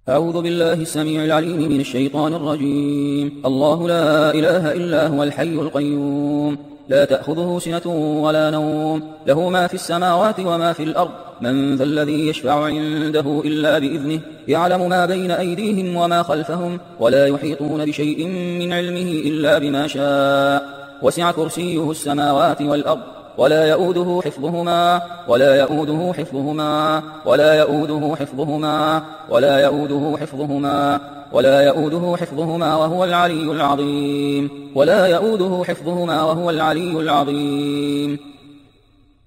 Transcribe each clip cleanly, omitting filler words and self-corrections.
أعوذ بالله السميع العليم من الشيطان الرجيم. الله لا إله إلا هو الحي القيوم، لا تأخذه سنة ولا نوم، له ما في السماوات وما في الأرض. من ذا الذي يشفع عنده إلا بإذنه، يعلم ما بين أيديهم وما خلفهم، ولا يحيطون بشيء من علمه إلا بما شاء. وسع كرسيه السماوات والأرض، ولا يؤوده حفظهما ولا يؤوده حفظهما ولا يؤوده حفظهما ولا يؤوده حفظهما ولا يؤوده حفظهما وهو العلي العظيم ولا يؤوده حفظهما وهو العلي العظيم.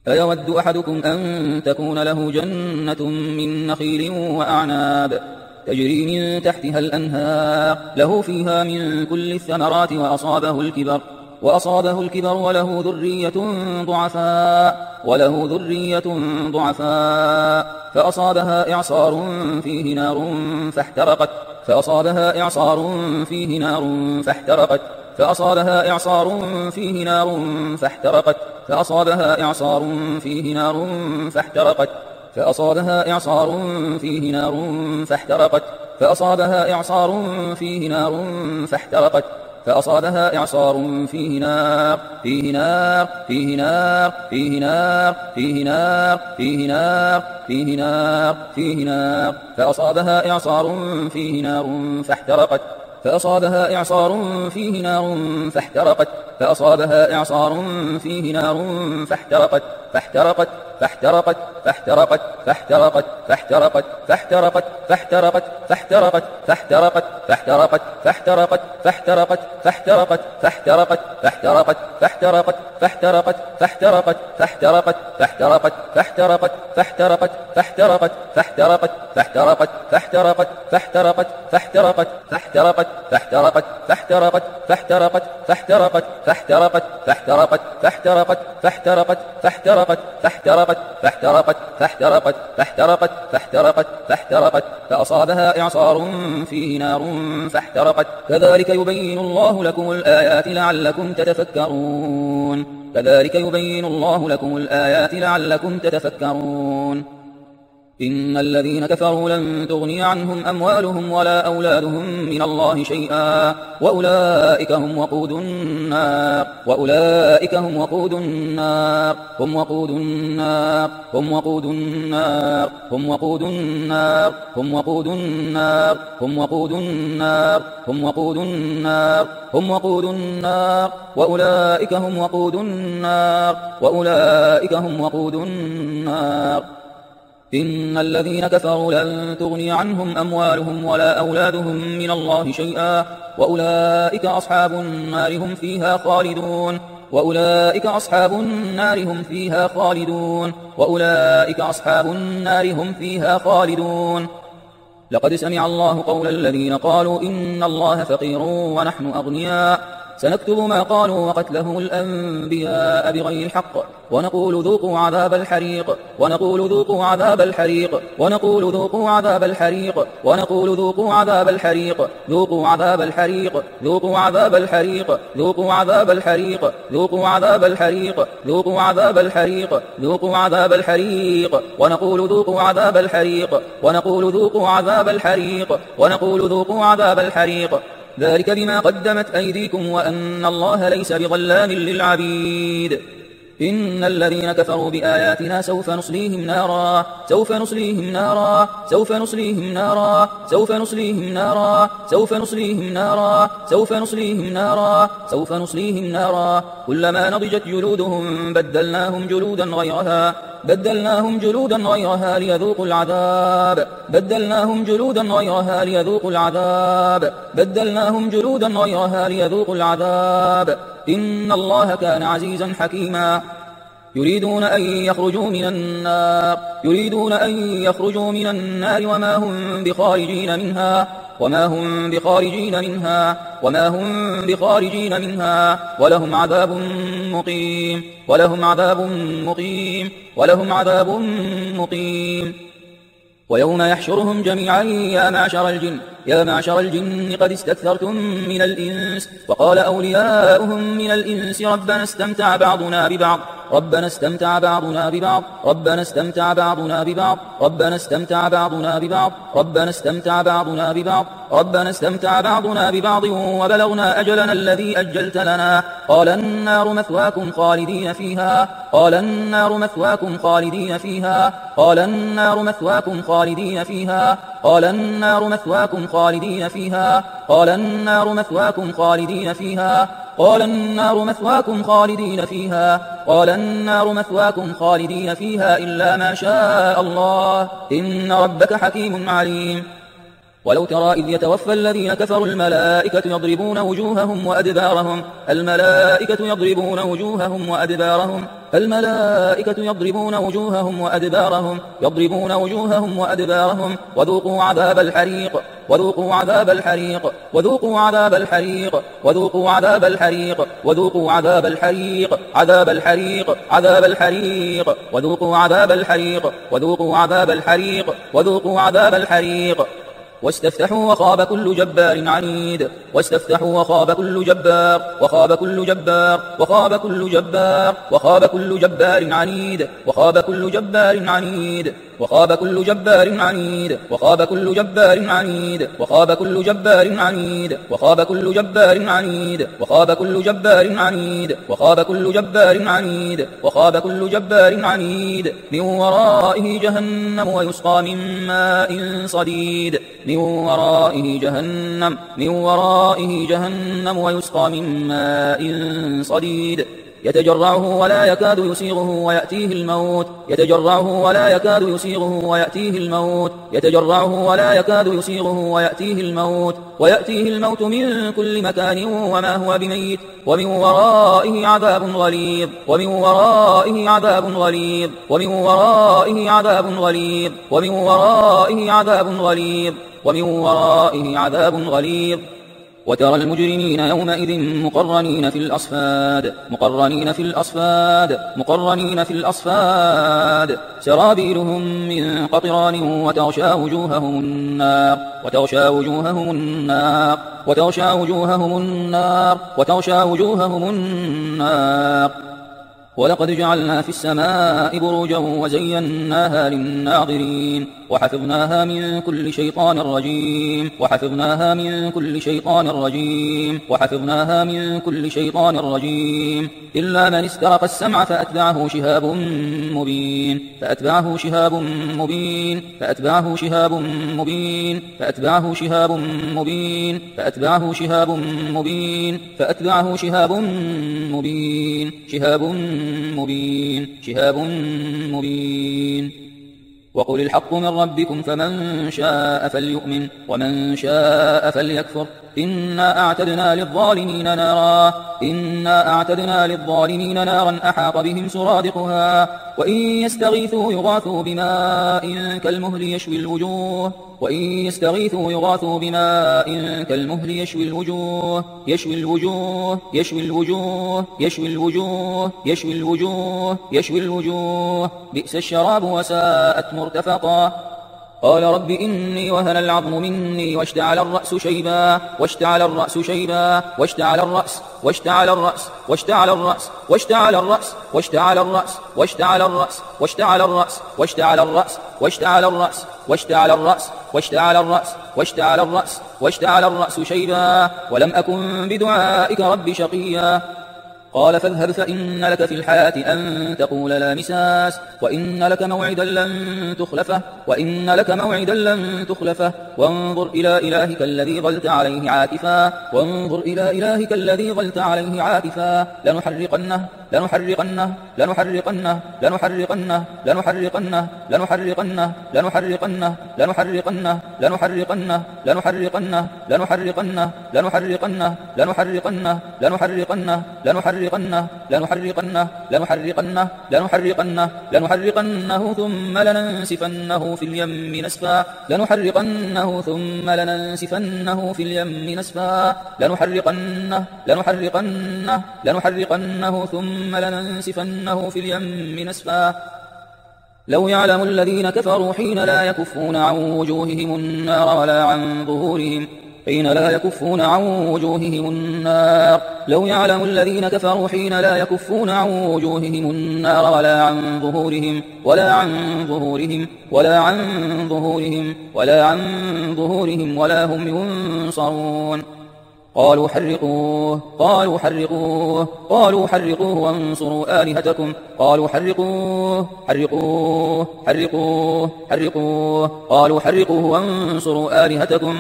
أيود أحدكم أن تكون له جنة من نخيل وأعناب تجري من تحتها الأنهار، له فيها من كل الثمرات وأصابه الكبر وله ذرية ضعفاء فأصابها إعصار فيه نار فاحترقت كذلك يبين الله لكم الآيات لعلكم تتفكرون. إن الذين كفروا لن تغني عنهم أموالهم ولا أولادهم من الله شيئا، وأولئك هم وقود النار إن الذين كفروا لن تغني عنهم أموالهم ولا أولادهم من الله شيئا، وأولئك أصحاب النار هم فيها خالدون. لقد سمع الله قول الذين قالوا إن الله فقير ونحن أغنياء، سنكتب ما قالوا وقتلهم الأنبياء بغير حق، ونقول ذوقوا عذاب الحريق ذلك بما قدمت أيديكم وأن الله ليس بظلام للعبيد. إن الذين كفروا بآياتنا سوف نصليهم نارا كلما نضجت جلودهم بدلناهم جلودا غيرها ليذوقوا العذاب إن الله كان عزيزا حكيما. يريدون أن يخرجوا من النار وما هم بخارجين منها ولهم عذاب مقيم. ويوم يحشرهم جميعا يا معشر الجن يا معشر الجن قد استكثرتم من الإنس. وقال أولياؤهم من الإنس ربنا استمتع بعضنا ببعض ربنا استمتع بعضنا ببعض ربنا استمتع بعضنا ببعض ربنا استمتع بعضنا ببعض ربنا استمتع بعضنا ببعض ربنا استمتع بعضنا ببعض وبلغنا أجلنا الذي أجلت لنا. قال النار مثواكم خالدين فيها قال النار مثواكم خالدين فيها قال النار مثواكم خالدين فيها قال النار مثواكم خالدين فيها قال النار مثواكم خالدين فيها قال النار مثواكم خالدين فيها قال النار مثواكم خالدين فيها إلا ما شاء الله إن ربك حكيم عليم. ولو ترى إذ يتوفى الذين كفروا الملائكة يضربون وجوههم وأدبارهم الملائكة يضربون وجوههم وأدبارهم الملائكة يضربون وجوههم وأدبارهم يضربون وجوههم وأدبارهم وذوقوا عذاب الحريق وذوقوا عذاب الحريق وذوقوا عذاب الحريق وذوقوا عذاب الحريق وذوقوا عذاب الحريق عذاب الحريق عذاب الحريق وذوقوا عذاب الحريق وذوقوا عذاب الحريق وذوقوا عذاب الحريق. واستفتحوا وخاب كل جبار عنيد واستفتحوا وخاب كل جبار وخاب كل جبار وخاب كل جبار وخاب كل جبار عنيد وخاب كل جبار عنيد وخاب كل جبار عنيد وخاب كل جبار عنيد وخاب كل جبار عنيد وخاب كل جبار عنيد وخاب كل جبار عنيد وخاب كل جبار عنيد وخاب كل جبار عنيد. من ورائه جهنم ويسقى من ماء صديد من ورائه جهنم من ورائه جهنم ويسقى من ماء صديد يتجرعه ولا يكاد يسيغه ويأتيه الموت يتجرعه ولا يكاد يسيغه ويأتيه الموت يتجرعه ولا يكاد يسيغه ويأتيه الموت ويأتيه الموت من كل مكان وما هو بميت ومن ورائه عذاب غليظ ومن ورائه عذاب غليظ ومن ورائه عذاب غليظ ومن ورائه عذاب غليظ ومن ورائه عذاب غليظ. وترى المجرمين يومئذ مقرنين في الأصفاد مقرنين في الأصفاد مقرنين في الأصفاد سرابيلهم من قطران وتغشى وجوههم النار وتغشى وجوههم النار وتغشى وجوههم النار وتغشى وجوههم النار. ولقد جعلنا في السماء بروجا وزيناها للناظرين وحفظناها من كل شيطان رجيم وحفظناها من كل شيطان رجيم وحفظناها من كل شيطان رجيم إلا من استرق السمع فأتبعه شهاب مبين فأتبعه شهاب مبين فأتبعه شهاب مبين فأتبعه شهاب مبين فأتبعه شهاب مبين فأتبعه شهاب مبين شهاب مبين شهاب مبين. وقل الحق من ربكم فمن شاء فليؤمن ومن شاء فليكفر إنا أعتدنا للظالمين نارا إنا أعتدنا للظالمين نارا أحاط بهم سرادقها وإن يستغيثوا يغاثوا بماء كالمهل يشوي الوجوه وإن يستغيثوا يغاثوا بماء كالمهل يشوي الوجوه يشوي الوجوه يشوي الوجوه يشوي الوجوه يشوي الوجوه يشوي الوجوه بئس الشراب وساءت مرتفقا. قال رب إني وهن العظم مني واشتعل الرأس شيبا واشتعل الرأس شيبا واشتعل الرأس واشتعل الرأس واشتعل الرأس واشتعل الرأس واشتعل الرأس واشتعل الرأس واشتعل الرأس واشتعل الرأس واشتعل الرأس واشتعل الرأس واشتعل الرأس واشتعل الرأس واشتعل الرأس شيبا ولم أكن بدعائك رب شقيا. قال فاذهب فإن لك في الحياة أن تقول لا مساس وإن لك موعدا لن تخلفه وإن لك موعدا لن تخلفه وانظر إلى إلهك الذي ظلت عليه عاكفا وانظر إلى إلهك الذي ظلت عليه عاكفا لنحرقنه لنحرقنه لنحرقنه لنحرقنه لنحرقنه لنحرقنه لنحرقنه لنحرقنه لنحرقنه لنحرقنه لنحرقنه لنحرقنه لنحرقنه لنحرقنه لنحرقنه لنحرقنه لنحرقنه لنحرقنه لنحرقنه ثم لننسفنه في اليم نسفا لنحرقنه ثم لننسفنه في اليم نسفا لنحرقنه لنحرقنه لنحرقنه ثم لننسفنه في اليم نسفا لو يعلم الذين كفروا حين لا يكفون عن وجوههم النار ولا عن ظهورهم لو يعلم الذين كفروا حين لا يكفون عن وجوههم النار ولا هم ينصرون قالوا حرقوه وانصروا آلهتكم قالوا حرقوه وانصروا آلهتكم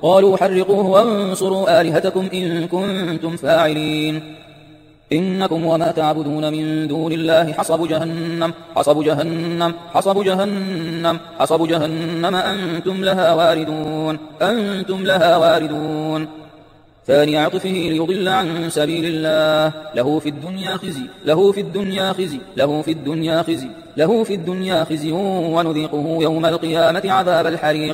قالوا حرقوه وانصروا آلهتكم إن كنتم فاعلين إنكم وما تعبدون من دون الله حصب جهنم أنتم لها واردون ثاني عطفه ليضل عن سبيل الله له في الدنيا خزي ونذيقه يوم القيامة عذاب الحريق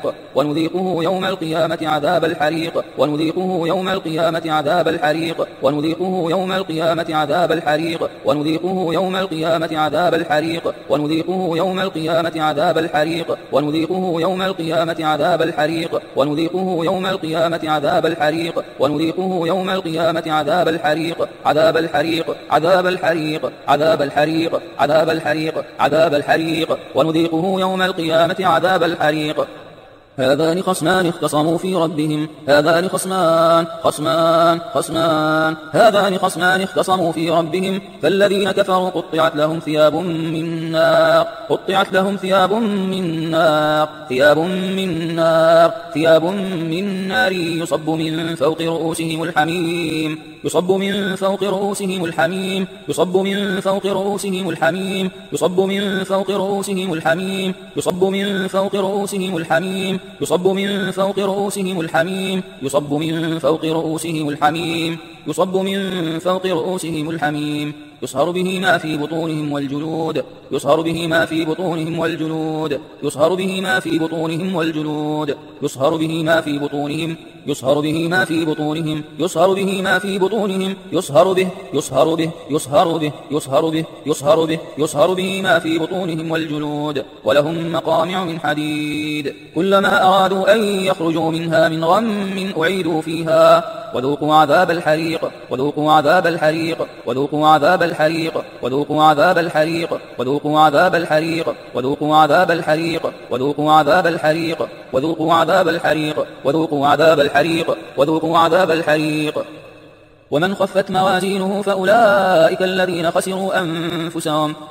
هذان خصمان اختصموا في ربهم فالذين كفروا قطعت لهم ثياب من نار يصب من فوق رؤوسهم الحميم يصهر به ما في بطونهم والجلود يصهر به ما في بطونهم والجلود ولهم مقامع من حديد كلما أرادوا أن يخرجوا منها من غم أعيدوا فيها وذوقوا عذاب الحريق ومن خفت موازينه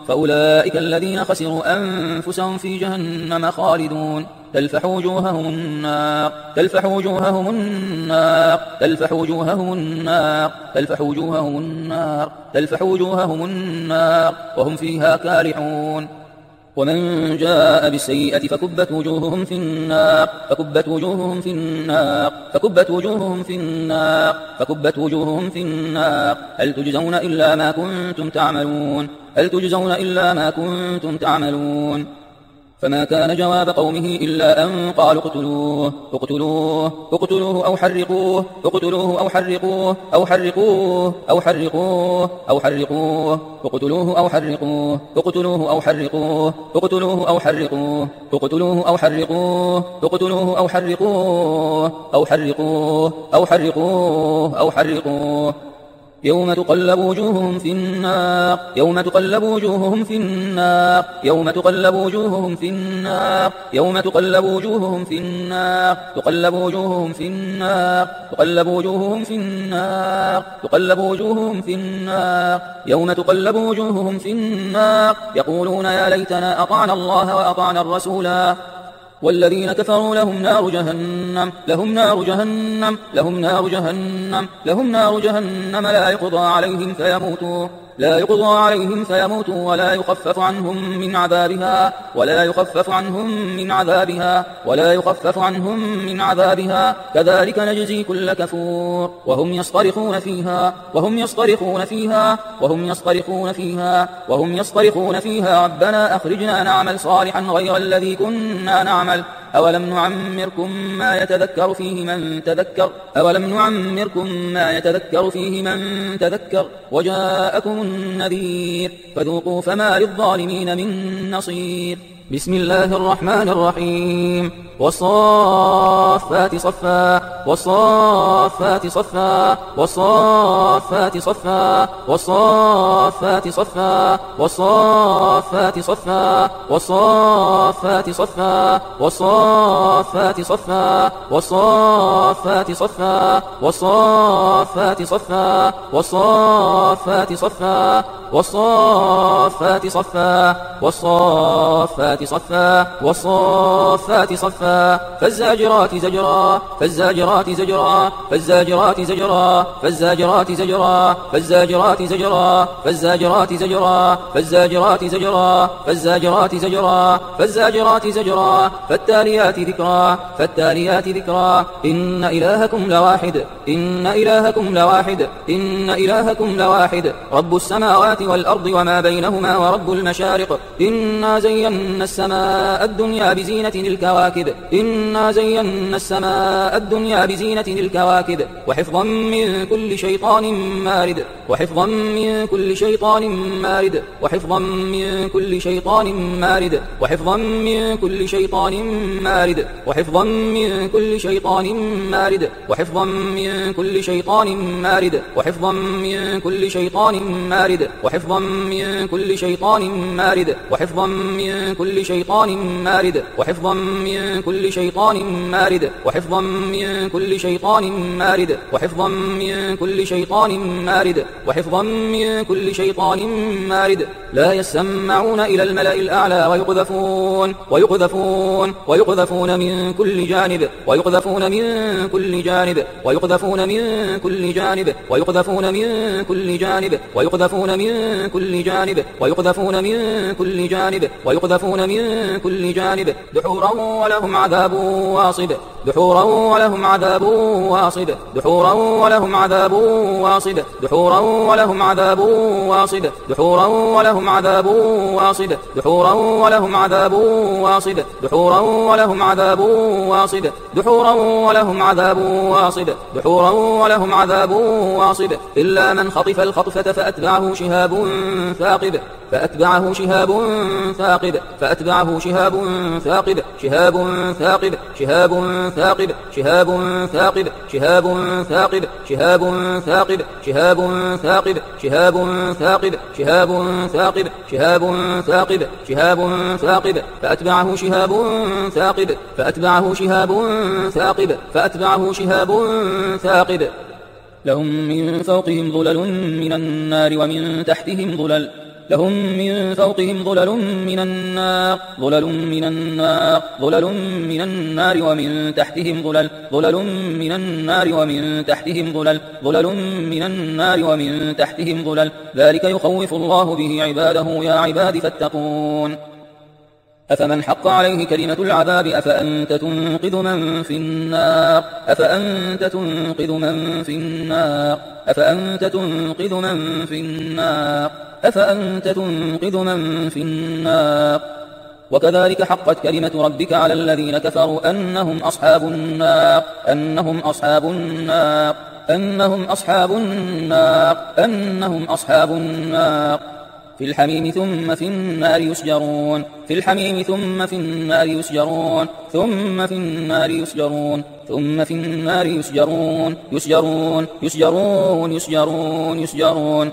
فأولئك الذين خسروا أنفسهم في جهنم خالدون تلفح وجوههم النار وهم فيها كالحون ومن جاء بالسيئة فكبت وجوههم في النار هل تجزون إلا ما كنتم تعملون فما كان جواب قومه إلا أن قالوا اقتلوه أو حرقوه يوم تقلب وجوههم في النار يقولون يا ليتنا أطعنا الله وأطعنا الرسولا والذين كفروا لهم نار جهنم لا يقضى عليهم فيموتوا ولا يخفف عنهم من عذابها كذلك نجزي كل كفور وهم يصطرخون فيها ربنا أخرجنا نعمل صالحا غير الذي كنا نعمل أولم نعمركم ما يتذكر فيه من تذكر وجاءكم النذير فذوقوا فما للظالمين من نصير. بسم الله الرحمن الرحيم. والصافات صفا والصافات صفا والصافات صفا والصافات صفا والصافات صفا والصافات صفا والصافات صفا والصافات صفا والصافات صفا والصافات صفا والصافات صفا والصافات صفا والصافات صفا فالزاجرات زجرا فالزاجرات زجرا فالزاجرات زجرا فالزاجرات زجرا فالزاجرات زجرا فالزاجرات زجرا فالزاجرات زجرا فالزاجرات زجرا فالزاجرات زجرا فالتاليات ذكرا فالتاليات ذكرا إن إلهكم لواحد إن إلهكم لواحد إن إلهكم لواحد رب السماوات والأرض وما بينهما ورب المشارق إنا زينا السماء الدنيا بزينة الكواكب إنا زينا السماء الدنيا بزينة الكواكب وحفظا من كل شيطان مارد وحفظا من كل شيطان مارد وحفظا من كل شيطان مارد وحفظا من كل شيطان مارد وحفظا من كل شيطان مارد وحفظا من كل شيطان مارد وحفظا من كل شيطان مارد وحفظا من كل شيطان مارد وحفظا من كل شيطان مارد وحفظا من كل شيطان مارد وحفظا من كل شيطان مارد وحفظا من كل شيطان مارد وحفظا من كل شيطان مارد لا يسمعون إلى الملأ الأعلى ويقذفون من كل جانب ويقذفون من كل جانب ويقذفون من كل جانب ويقذفون من كل جانب ويقذفون من كل جانب ويقذفون من كل جانب ويقذفون من كل جانب دحورا ولهم عذاب واصب دحورا ولهم عذاب واصب دحورا ولهم عذاب واصب دحورا ولهم عذاب واصب دحورا ولهم عذاب واصب دحورا ولهم عذاب واصب دحورا ولهم عذاب واصب دحورا ولهم عذاب واصب دحورا ولهم عذاب واصب إلا من خطف الخطفة فأتبعه شهاب ثاقب فأتبعه شهاب ثاقب فأتبعه شهاب ثاقب شهاب ثاقب شهاب ثاقب شهاب ثاقب شهاب ثاقب شهاب ثاقب شهاب ثاقب شهاب ثاقب شهاب ثاقب شهاب ثاقب شهاب ثاقب فأتبعه شهاب ثاقب فأتبعه شهاب ثاقب فأتبعه شهاب ثاقب لهم من فوقهم ظلل من النار ومن تحتهم ظلل لهم من فوقهم ظلل من النار ظلل من النار ظلل من النار ومن تحتهم ظلل ظلل من النار ومن تحتهم ظلل ظلل من النار ومن تحتهم ظلل ذلك يخوف الله به عباده يا عباد فاتقون أفمن حق عليه كلمة العذاب أفأنت تنقذ من في النار أفأنت تنقذ من في النار أفأنت تنقذ من في النار أفأنت تنقذ من في النار وكذلك حقت كلمة ربك على الذين كفروا أنهم أصحاب النار أنهم أصحاب النار أنهم أصحاب النار أنهم أصحاب النار في الحميم ثم في النار يسجرون في الحميم ثم في النار يسجرون ثم في النار يسجرون ثم في النار يسجرون يسجرون يسجرون يسجرون يسجرون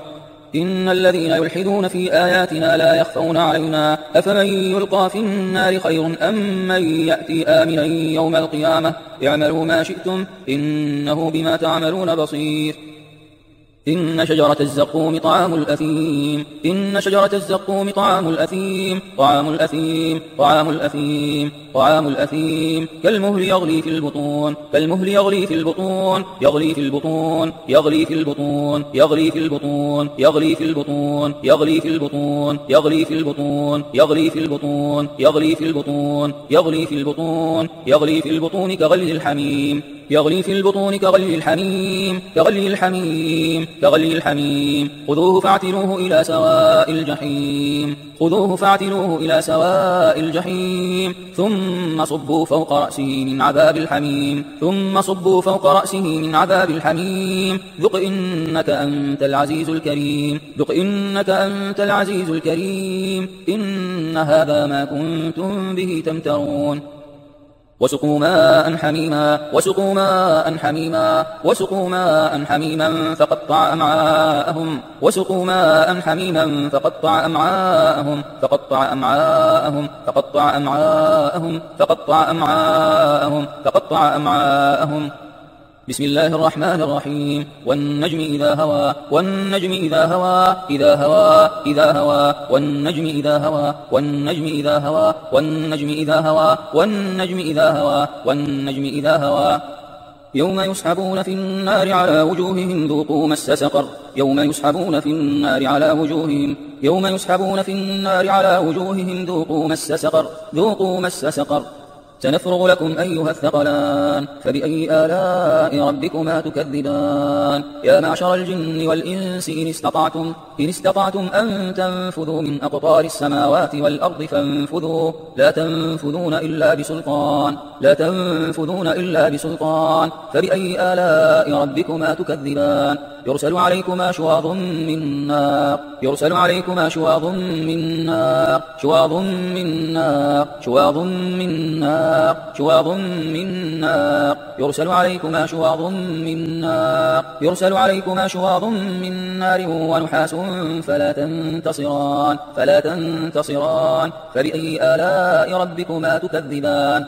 إن الذين يلحدون في آياتنا لا يخفون علينا أفمن يلقى في النار خير أم من يأتي آمنا يوم القيامة اعملوا ما شئتم إنه بما تعملون بصير إن شجرة الزقوم طعام الأثيم إن شجرة الزقوم طعام الأثيم طعام الأثيم طعام الأثيم طعام الأثيم كالمهل يغلي في البطون كالمهل يغلي في البطون يغلي في البطون يغلي في البطون يغلي في البطون يغلي في البطون يغلي في البطون يغلي في البطون يغلي في البطون يغلي في البطون يغلي في البطون يغلي في البطون كغلي الحميم يغلي في البطون كغلي الحميم كغلي الحميم كغلي الحميم خذوه فاعتلوه إلى سواء الجحيم خذوه فاعتلوه إلى سواء الجحيم ثم صبوا فوق رأسه من عذاب الحميم ثم صبوا فوق رأسه من عذاب الحميم ذق إنك أنت العزيز الكريم ذق إنك أنت العزيز الكريم إن هذا ما كنتم به تمترون وسقوا ماء حميما وسقوا ماء حميما وسقوا ماء حميما فقطع أمعاءهم وسقوا ماء حميما فقطع أمعاءهم فقطع أمعاءهم فقطع أمعاءهم فقطع أمعاءهم فقطع أمعاءهم بسم الله الرحمن الرحيم والنجم إذا هوى والنجم إذا هوى إذا هوى إذا هوى والنجم إذا هوى والنجم إذا هوى والنجم إذا هوى والنجم إذا هوى والنجم إذا هوى يوم يسحبون في النار على وجوههم ذوقوا مس سقر يوم يسحبون في النار على وجوههم يوم يسحبون في النار على وجوههم ذوقوا مس سقر ذوقوا مس سقر سنفرغ لكم أيها الثقلان فبأي آلاء ربكما تكذبان يا معشر الجن والإنس إن استطعتم أن تنفذوا من أقطار السماوات والأرض فانفذوا لا تنفذون إلا بسلطان لا تنفذون إلا بسلطان فبأي آلاء ربكما تكذبان يرسل عليكما شواظ من نار يرسل عليكما شواظ من نار شواظ من نار شواظ من نار شواظ من نار يرسل عليكما شواظ من نار يرسل عليكما شواظ من نار ونحاس فلا تنتصران فبأي آلاء ربكما تكذبان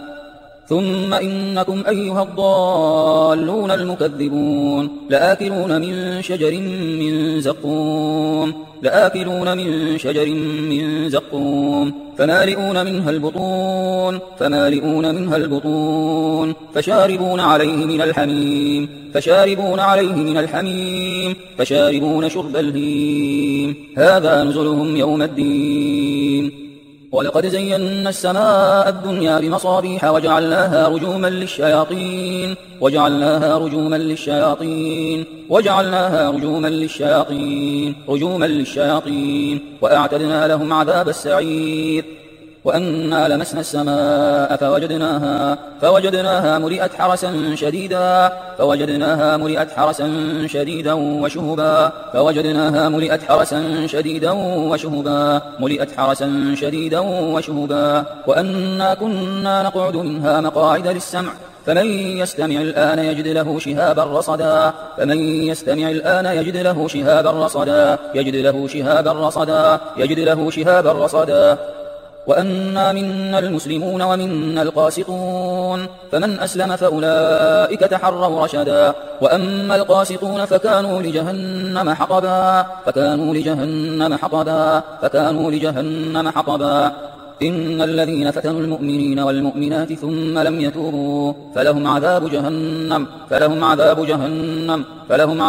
ثم إنكم أيها الضالون المكذبون لآكلون من شجر من زقوم لآكلون من شجر من زقوم فمالئون منها البطون فمالئون منها البطون فشاربون عليه من الحميم فشاربون عليه من الحميم فشاربون شرب الهيم هذا نزلهم يوم الدين ولقد زينا السماء الدنيا بمصابيح وجعلناها رجوما للشياطين رجوما للشياطين وأعتدنا لهم عذاب السعير وأنا لمسنا السماء فوجدناها ملئت حرسا شديدا وشهبا وأنا كنا نقعد منها مقاعد للسمع فمن يستمع الآن يجد له شهابا رصدا وأنا منا المسلمون ومنا القاسطون فمن أسلم فأولئك تحروا رشدا وأما القاسطون فكانوا لجهنم حطبا إن الذين فتنوا المؤمنين والمؤمنات ثم لم يتوبوا فلهم عذاب جهنم ولهم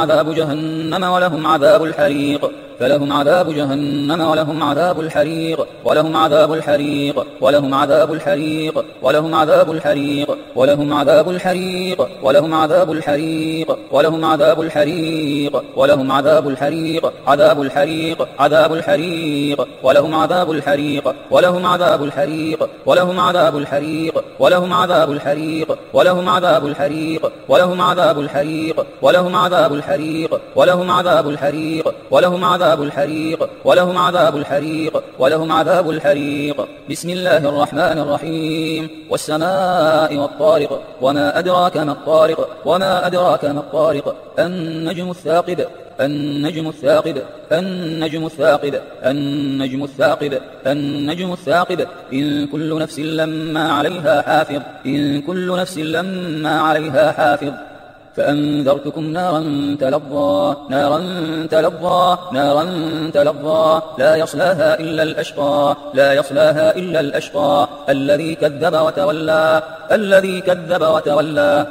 عذاب الحريق ولهم عذاب جهنم ولهم عذاب الحريق ولهم عذاب الحريق ولهم عذاب الحريق ولهم عذاب الحريق ولهم عذاب الحريق ولهم عذاب الحريق ولهم عذاب الحريق ولهم عذاب الحريق عذاب الحريق عذاب الحريق ولهم عذاب الحريق ولهم عذاب الحريق ولهم عذاب الحريق ولهم عذاب الحريق ولهم عذاب الحريق ولهم عذاب الحريق ولهم عذاب الحريق ولهم عذاب الحريق ولهم عذاب الحريق ولهم عذاب الحريق ولهم عذاب الحريق بسم الله الرحمن الرحيم والسماء والطارق وما أدراك ما الطارق وما أدراك ما الطارق النجم الثاقب النجم الثاقب النجم الثاقب النجم الثاقب النجم الثاقب إن كل نفس لما عليها حافظ إن كل نفس لما عليها حافظ فأنذرتكم نارا تلظى نارا تلظى نارا تلظى لا يصلاها إلا الأشقى لا يصلاها إلا الأشقى الذي كذب وتولى الذي كذب وتولى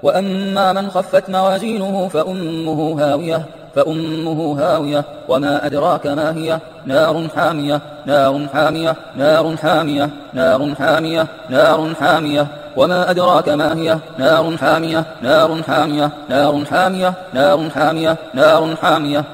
وأما من خفت موازينه فأمه هاوية فأمه هاوية وما أدراك ما هي نار حامية نار حامية نار حامية نار حامية نار حامية وما أدراك ما هي نار حامية نار حامية نار حامية نار حامية نار حامية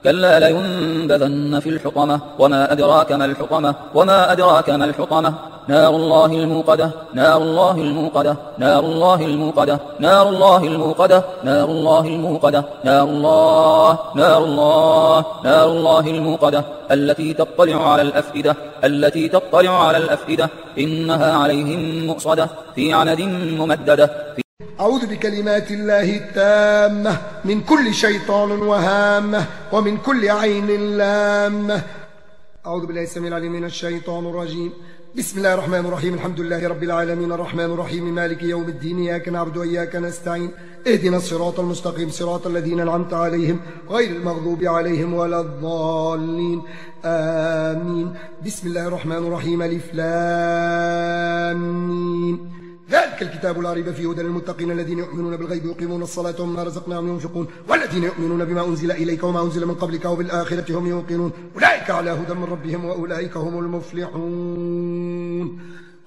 كلا لينبذن في الحطمة وما أدراك ما الحطمة وما أدراك ما الحطمة نار الله الموقدة نار الله الموقدة نار الله الموقدة نار الله الموقدة نار الله الموقدة نار الله نار الله نار الله الموقدة التي تطلع على الأفئدة التي تطلع على الأفئدة إنها عليهم مؤصدة في عمد ممددة. أعوذ بكلمات الله التامة من كل شيطان وهامة ومن كل عين لامة. أعوذ بالله السميع العليم من الشيطان الرجيم. بسم الله الرحمن الرحيم. الحمد لله رب العالمين الرحمن الرحيم مالك يوم الدين إياك نعبد وإياك نستعين اهدنا الصراط المستقيم صراط الذين أنعمت عليهم غير المغضوب عليهم ولا الضالين آمين. بسم الله الرحمن الرحيم. ألف لام ميم ذلك الكتاب لا ريب فيه هدى للمتقين الذين يؤمنون بالغيب ويقيمون الصلاة ومما رزقناهم ينفقون والذين يؤمنون بما أنزل إليك وما أنزل من قبلك وبالآخرة هم يوقنون أولئك على هدى من ربهم وأولئك هم المفلحون.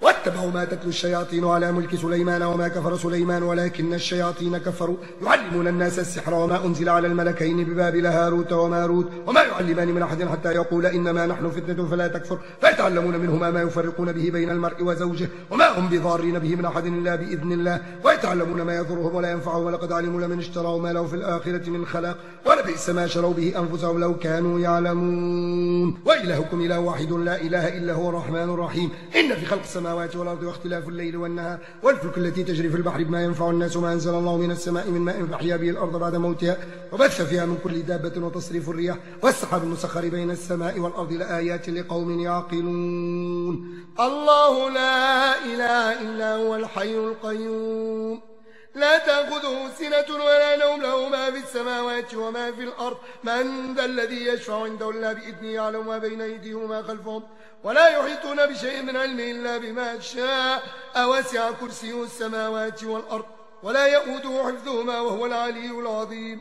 واتبعوا ما تتلو الشياطين على ملك سليمان وما كفر سليمان ولكن الشياطين كفروا يعلمون الناس السحر وما أنزل على الملكين ببابل هاروت وماروت وما يعلمان من أحد حتى يقول إنما نحن فتنة فلا تكفر فيتعلمون منهما ما يفرقون به بين المرء وزوجه وما هم بضارين به من أحد إلا بإذن الله ويتعلمون ما يضرهم ولا ينفعهم ولقد علموا لمن اشتروا ما له في الآخرة من خلاق ولبئس ما شروا به أنفسهم لو كانوا يعلمون. وإلهكم إله واحد لا إله إلا هو الرحمن الرحيم. إن في خلق السماوات والأرض واختلاف الليل والنهار والفلك التي تجري في البحر بما ينفع الناس وما أنزل الله من السماء من ماء فأحيا به الأرض بعد موتها وبث فيها من كل دابة وتصريف الرياح والسحاب المسخر بين السماء والأرض لآيات لقوم يعقلون. الله لا إله إلا هو الحي القيوم لا تأخذه سنة ولا نوم له ما في السماوات وما في الأرض من ذا الذي يشفع عنده إلا بإذنه يعلم ما بين أيديهم وما خلفهم ولا يحيطون بشيء من علمه إلا بما شاء وسع كرسيه السماوات والأرض ولا يؤوده حفظهما وهو العلي العظيم.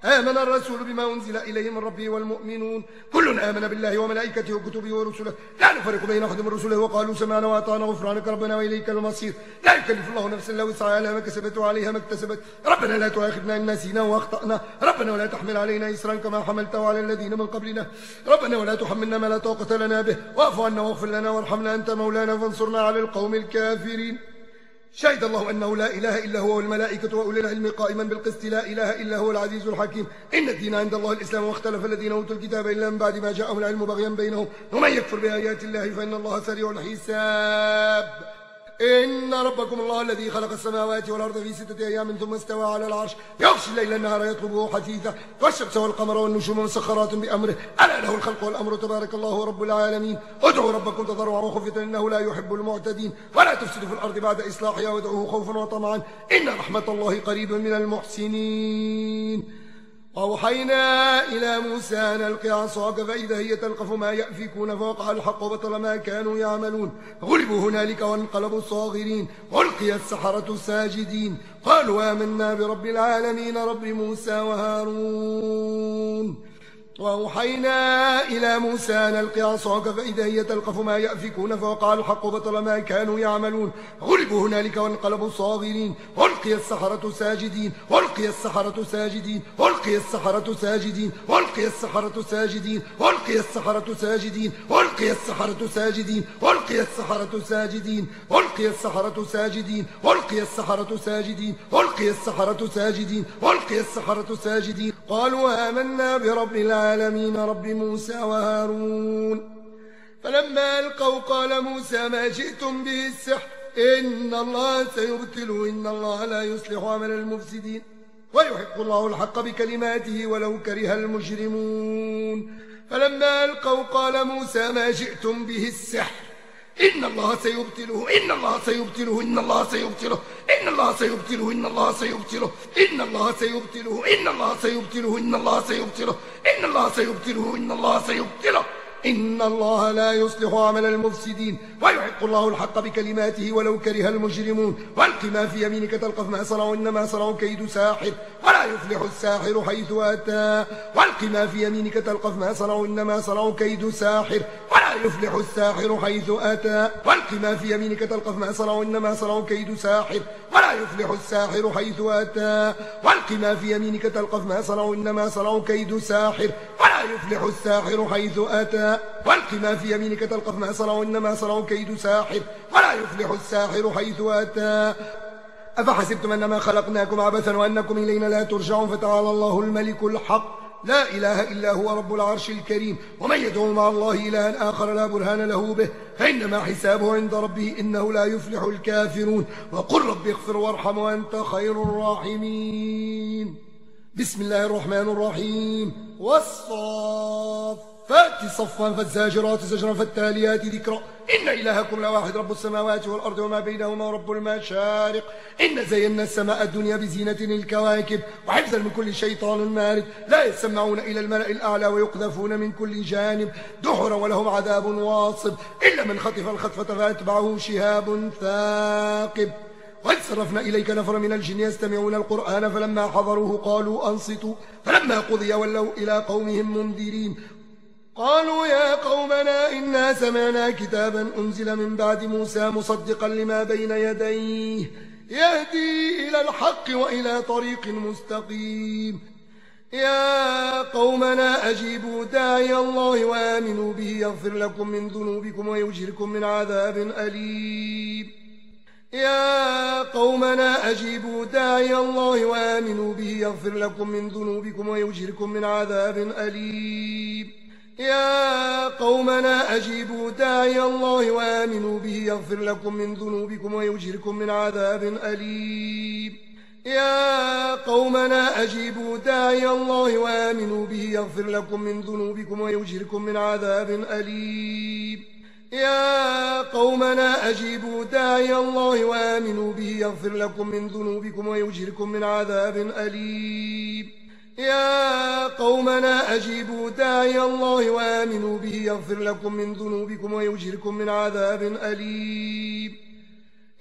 آمن الرسول بما أنزل إليه من ربه والمؤمنون كل آمن بالله وملائكته وكتبه ورسله لا نفرق بين أحد من رسله وقالوا سمعنا وأطعنا غفرانك ربنا وإليك المصير. لا يكلف الله نفسا إلا وسعها لها ما كسبت وعليها ما اكتسبت ربنا لا تؤاخذنا إن نسينا وأخطأنا ربنا ولا تحمل علينا إصرا كما حملته على الذين من قبلنا ربنا ولا تحملنا ما لا طاقة لنا به واعف عنا واغفر لنا وارحمنا أنت مولانا فانصرنا على القوم الكافرين. شهد الله أنه لا إله إلا هو والملائكة وأولي العلم قائما بالقسط لا إله إلا هو العزيز الحكيم. إن الدين عند الله الإسلام واختلف الذين أوتوا الكتاب إلا من بعد ما جاءهم العلم بغيا بينهم ومن يكفر بآيات الله فإن الله سريع الحساب. إن ربكم الله الذي خلق السماوات والأرض في 6 أيام ثم استوى على العرش يغشي الليل النهار يطلبه حثيثا والشمس والقمر والنجوم مسخرات بأمره ألا له الخلق والأمر تبارك الله رب العالمين. ادعوا ربكم تضرعا وخفية إنه لا يحب المعتدين ولا تفسدوا في الأرض بعد إصلاحها وادعوه خوفا وطمعا إن رحمة الله قريب من المحسنين. وأوحينا إلى موسى أن ألق عصاك فإذا هي تلقف ما يأفكون فوقع الحق وبطل ما كانوا يعملون غلبوا هنالك وانقلبوا صاغرين ألقي السحرة ساجدين قالوا آمنا برب العالمين رب موسى وهارون. وأوحينا إلى موسى أن ألق عصاك فإذا هي تلقف ما يأفكون فوقع الحق وبطل ما كانوا يعملون غلبوا هنالك وانقلبوا صاغرين ألقي السحرة ساجدين ألقي السحرة ساجدين ألقي السحرة ساجدين ألقي السحرة ساجدين ألقي السحرة ساجدين ألقي السحرة ساجدين ألقي السحرة ساجدين ألقي السحرة ساجدين ألقي السحرة ساجدين ألقي السحرة ساجدين ألقي السحرة ساجدين قالوا آمنا برب العالمين رب موسى وهارون. فلما ألقوا قال موسى ما جئتم به السحر إن الله سيبطله إن الله لا يصلح عمل المفسدين ويحق الله الحق بكلماته ولو كره المجرمون. فلما ألقوا قال موسى ما جئتم به السحر إن الله سيبطله إن الله سيبطله إن الله سيبطله إن الله سيبطله إن الله سيبطله إن الله سيبطله إن الله سيبطله إن الله سيبطله إن الله سيبطله إن الله سيبطله إن الله لا يصلح عمل المفسدين ويحق الله الحق بكلماته ولو كره المجرمون والق ما في يمينك تلقف ما صنعوا إنما صنعوا كيد ساحر ولا يفلح الساحر حيث أتى والق ما في يمينك تلقف ما صنعوا إنما صنعوا كيد ساحر ولا يفلح الساحر حيث أتى والق ما في يمينك تلقف ما صنعوا إنما صنعوا كيد ساحر ولا يفلح الساحر حيث أتى والق ما في يمينك تلقف ما صنعوا إنما صنعوا كيد ساحر ولا يفلح الساحر حيث أتى والق ما في يمينك تلقف ما صنعوا إنما صنعوا كيد ساحر ولا يفلح الساحر حيث أتى أفحسبتم أنما خلقناكم عبثا وأنكم إلينا لا ترجعون فتعالى الله الملك الحق لا إله إلا هو رب العرش الكريم ومن يدعو مع الله إلها آخر لا برهان له به فإنما حسابه عند ربه إنه لا يفلح الكافرون وقل رب اغفر وارحم وأنت خير الراحمين بسم الله الرحمن الرحيم والصافات صفا فالزاجرات زجرا فالتاليات ذكرا إن إلهكم لواحد رب السماوات والأرض وما بينهما رب المشارق إن زينا السماء الدنيا بزينة الكواكب وحفظا من كل شيطان مارد لا يسمعون إلى الملأ الأعلى ويقذفون من كل جانب دحرا ولهم عذاب واصب إلا من خطف الخطفة فأتبعه شهاب ثاقب وإذ صرفنا إليك نفر من الجن يستمعون القرآن فلما حضروه قالوا أنصتوا فلما قضي ولوا إلى قومهم منذرين قالوا يا قومنا إنا سمعنا كتابا أنزل من بعد موسى مصدقا لما بين يديه يهدي إلى الحق وإلى طريق مستقيم يا قومنا أجيبوا داعي الله وآمنوا به يغفر لكم من ذنوبكم ويجركم من عذاب أليم يا قومنا أجيبوا داعي الله وآمنوا به يغفر لكم من ذنوبكم ويجركم من عذاب أليم يا قومنا أجيبوا داعي الله وآمنوا به يغفر لكم من ذنوبكم ويجركم من عذاب أليم يا قومنا أجيبوا داعي الله وآمنوا به يغفر لكم من ذنوبكم ويجركم من عذاب أليم يا قومنا أجيبوا داعي الله وآمنوا به يغفر لكم من ذنوبكم ويجركم من عذاب أليم يا قومنا أجيبوا داعي الله وآمنوا به يغفر لكم من ذنوبكم ويجركم من عذاب أليم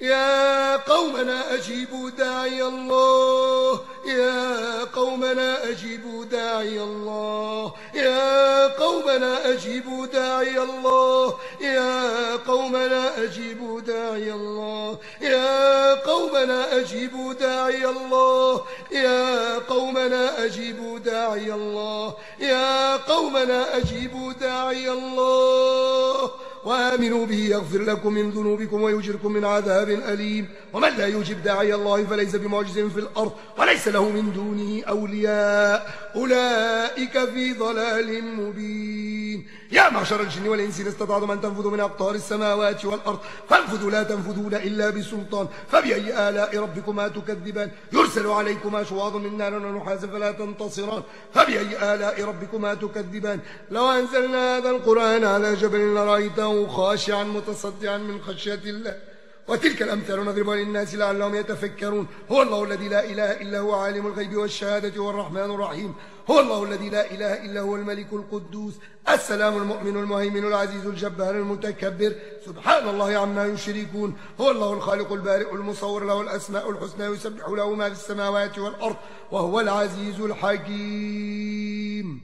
يا قومنا أجيبوا داعي الله يا قومنا أجيبوا داعي الله يا قومنا أجيبوا داعي الله يا قومنا أجيبوا داعي الله يا قومنا أجيبوا داعي الله يا قومنا أجيبوا داعي الله يا قومنا أجيبوا داعي الله وآمنوا به يغفر لكم من ذنوبكم ويجركم من عذاب أليم ومن لا يجب داعي الله فليس بمعجز في الأرض وليس له من دونه أولياء أولئك في ضلال مبين يا معشر الجن والإنس إن استطعتم أن تنفذوا من أقطار السماوات والأرض فانفذوا لا تنفذون إلا بسلطان فبأي آلاء ربكما تكذبان يرسل عليكما شواظ من نار ونحاس فلا تنتصران فبأي آلاء ربكما تكذبان لو أنزلنا هذا القرآن على جبل لرأيته خاشعا متصدعا من خشية الله وتلك الأمثال نضربها للناس لعلهم يتفكرون هو الله الذي لا إله إلا هو عالم الغيب والشهادة والرحمن الرحيم هو الله الذي لا إله إلا هو الملك القدوس السلام المؤمن المهيمن العزيز الجبار المتكبر سبحان الله عما يشركون هو الله الخالق البارئ المصور له الأسماء الحسنى يسبح له ما في السماوات والأرض وهو العزيز الحكيم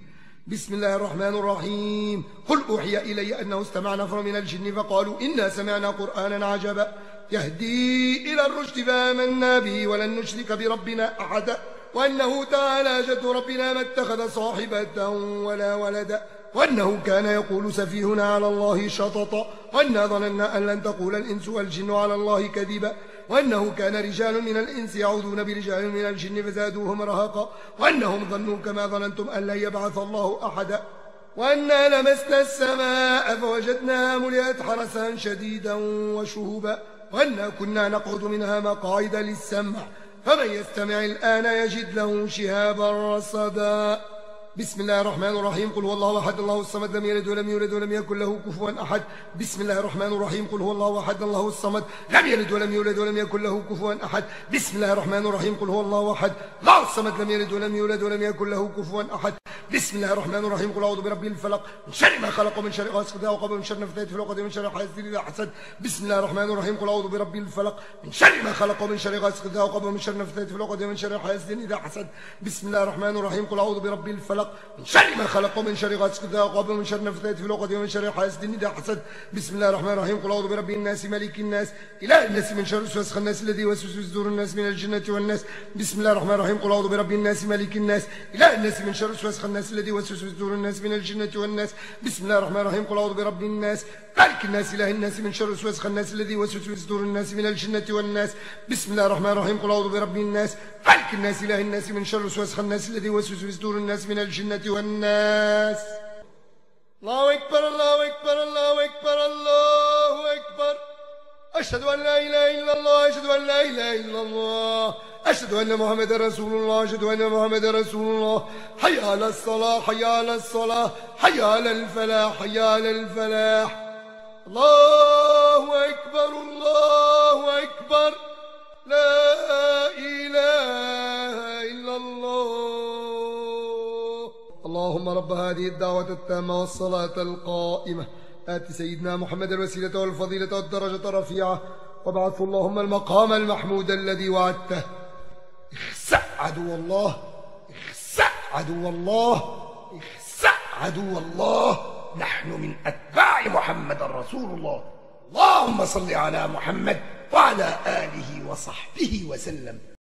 بسم الله الرحمن الرحيم قل أوحي إلي أنه استمع نفر من الجن فقالوا إنا سمعنا قرآنا عجبا يهدي إلى الرشد فآمنا به ولن نشرك بربنا أحدا وأنه تعالى جد ربنا ما اتخذ صاحبة ولا ولدا وأنه كان يقول سفيهنا على الله شططا وأنا ظننا أن لن تقول الإنس والجن على الله كذبا وأنه كان رجال من الإنس يعوذون برجال من الجن فزادوهم رهقا وأنهم ظنوا كما ظننتم أن لن يبعث الله أحدا وأنا لمسنا السماء فوجدناها ملئت حرسا شديدا وشهبا وأنا كنا نقعد منها مقاعد للسمع فمن يستمع الآن يجد له شهابا رصدا بسم الله الرحمن الرحيم قل هو الله أحد الله الصمد لم يلد ولم يولد ولم يكن له كفوا أحد بسم الله الرحمن الرحيم قل هو الله أحد الله الصمد لم يلد ولم يولد ولم يكن له كفوا أحد بسم الله الرحمن الرحيم قل هو الله أحد الله الصمد لم يلد ولم يولد ولم يكن له كفوا أحد بسم الله الرحمن الرحيم قل أعوذ برب الفلق من شر ما خلق ومن شر غاسق إذا وقب ومن شر النفاثات في العقد ومن شر حاسد إذا حسد بسم الله الرحمن الرحيم قل أعوذ برب الفلق من شر ما خلق ومن شر غاسق إذا وقب ومن شر النفاثات في العقد ومن شر حاسد إذا حسد بسم الله الرحمن الرحيم قل أعوذ برب الفلق من شر ما خلق ومن شر غاسق إذا وقب ومن شر النفاثات في العقد ومن شر حاسد إذا حسد بسم الله الرحمن الرحيم قل أعوذ برب الناس ملك الناس إله الناس من شر الوسواس الناس الذي يوسوس في صدور الناس من الجنة والناس بسم الله الرحمن الرحيم قل أعوذ برب الناس ملك الناس إله الناس من شر الوسواس الناس الذي يوسوس في صدور الناس من الجنة والناس بسم الله الرحمن الرحيم قل أعوذ برب الناس ملك الناس إله الناس من شر الوسواس الناس الذي يوسوس في صدور الناس من الجنة والناس بسم الله الرحمن الرحيم قل أعوذ برب الناس ملك الناس إله الناس من شر الوسواس الناس الذي يوسوس في صدور الناس من الجنة والناس. الله أكبر الله أكبر الله أكبر الله أكبر أشهد أن لا إله إلا الله أشهد أن لا إله إلا الله أشهد أن محمد رسول الله أشهد أن محمد رسول الله حي على الصلاة حي على الصلاة حي على الفلاح حي على الفلاح. الله أكبر الله أكبر لا إله إلا الله. اللهم رب هذه الدعوة التامة والصلاة القائمة آت سيدنا محمد الوسيلة والفضيلة والدرجة الرفيعة وابعثه اللهم المقام المحمود الذي وعدته. اخسأ عدو الله اخسأ عدو الله اخسأ عدو الله. نحن من أتباع محمد رسول الله. اللهم صل على محمد وعلى آله وصحبه وسلم.